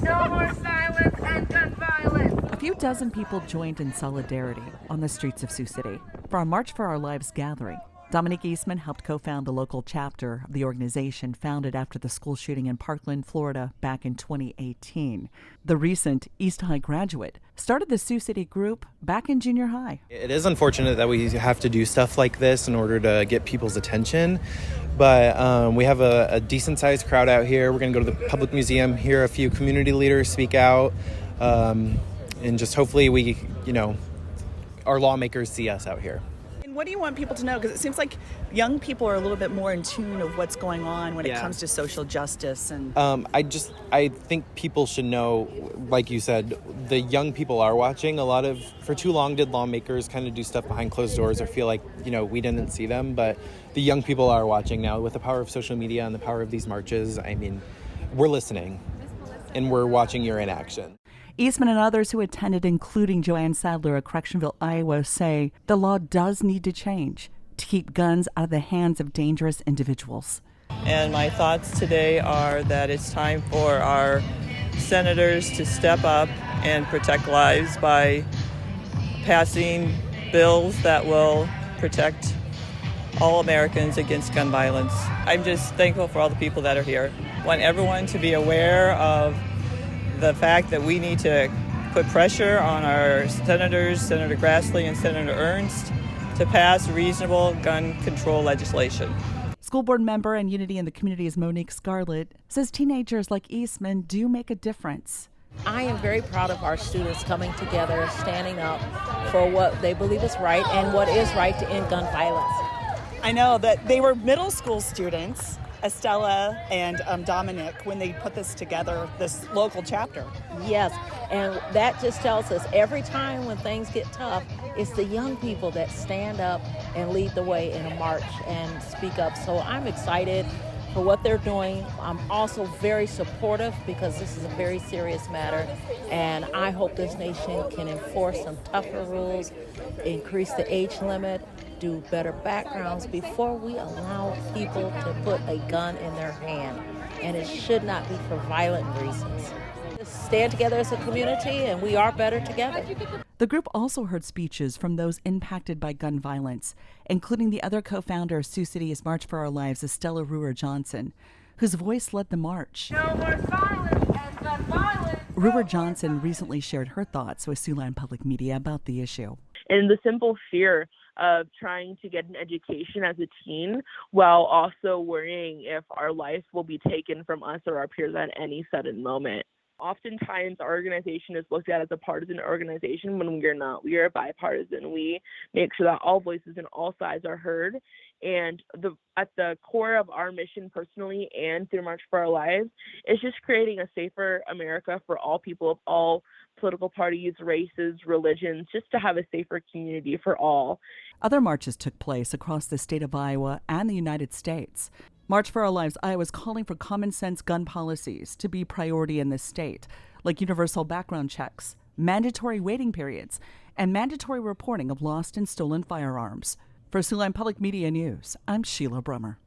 No more silence and gun violence. A few dozen people joined in solidarity on the streets of Sioux City for a March for Our Lives gathering. Dominique Eastman helped co-found the local chapter of the organization founded after the school shooting in Parkland, Florida back in 2018. The recent East High graduate started the Sioux City group back in junior high. It is unfortunate that we have to do stuff like this in order to get people's attention, but we have a decent-sized crowd out here. We're going to go to the public museum, hear a few community leaders speak out, and just hopefully we, our lawmakers see us out here. What do you want people to know? Because it seems like young people are a little bit more in tune of what's going on when it comes to social justice. And I think people should know, like you said, the young people are watching. For too long did lawmakers kind of do stuff behind closed doors or feel like, we didn't see them. But the young people are watching now with the power of social media and the power of these marches. I mean, we're listening and we're watching your inaction. Eastman and others who attended, including Joanne Sadler of Correctionville, Iowa, say the law does need to change to keep guns out of the hands of dangerous individuals. And my thoughts today are that it's time for our senators to step up and protect lives by passing bills that will protect all Americans against gun violence. I'm just thankful for all the people that are here. I want everyone to be aware of the fact that we need to put pressure on our senators, Senator Grassley and Senator Ernst, to pass reasonable gun control legislation. School board member and Unity in the Community's Monique Scarlett says teenagers like Eastman do make a difference. I am very proud of our students coming together, standing up for what they believe is right and what is right to end gun violence. I know that they were middle school students, Estella and Dominic, when they put this together, this local chapter. Yes, and that just tells us every time when things get tough, it's the young people that stand up and lead the way in a march and speak up. So I'm excited for what they're doing. I'm also very supportive because this is a very serious matter, and I hope this nation can enforce some tougher rules, increase the age limit, do better backgrounds before we allow people to put a gun in their hand. And it should not be for violent reasons. Just stand together as a community, and we are better together. The group also heard speeches from those impacted by gun violence, including the other co-founder of Sioux City's March for Our Lives, Estella Ruhr Johnson, whose voice led the march. No more silence and gun violence. Ruhr Johnson recently shared her thoughts with Siouxland Public Media about the issue. And the simple fear of trying to get an education as a teen while also worrying if our life will be taken from us or our peers at any sudden moment. Oftentimes, our organization is looked at as a partisan organization when we are not. We are bipartisan. We make sure that all voices and all sides are heard. And at the core of our mission personally and through March for Our Lives is just creating a safer America for all people of all political parties, races, religions, just to have a safer community for all. Other marches took place across the state of Iowa and the United States. March for Our Lives Iowa is calling for common sense gun policies to be priority in this state, like universal background checks, mandatory waiting periods, and mandatory reporting of lost and stolen firearms. For Siouxland Public Media News, I'm Sheila Brummer.